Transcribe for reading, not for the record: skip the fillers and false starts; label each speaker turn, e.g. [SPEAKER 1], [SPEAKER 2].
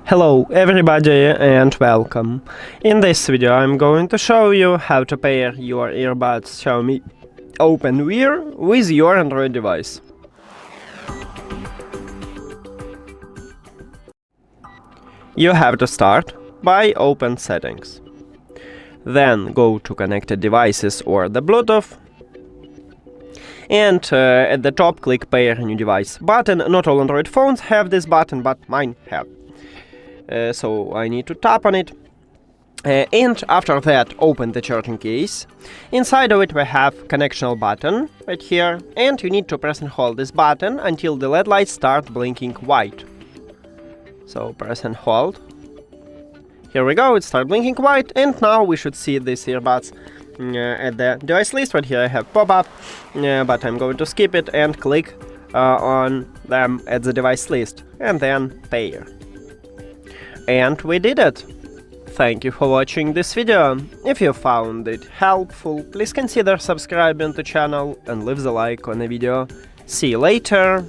[SPEAKER 1] Hello everybody and welcome. In this video I'm going to show you how to pair your earbuds XIAOMI OpenWear with your Android device. You have to start by open settings. Then go to connected devices or the Bluetooth. And at the top click pair new device button. Not all Android phones have this button, but mine have. So I need to tap on it, and after that open the charging case. Inside of it we have connectional button right here, and you need to press and hold this button until the LED lights start blinking white. So press and hold. Here we go, it started blinking white, and now we should see these earbuds at the device list. Right here I have pop-up, but I'm going to skip it and click on them at the device list, and then pair. And we did it! Thank you for watching this video. If you found it helpful, please consider subscribing to the channel and leave the like on the video. See you later!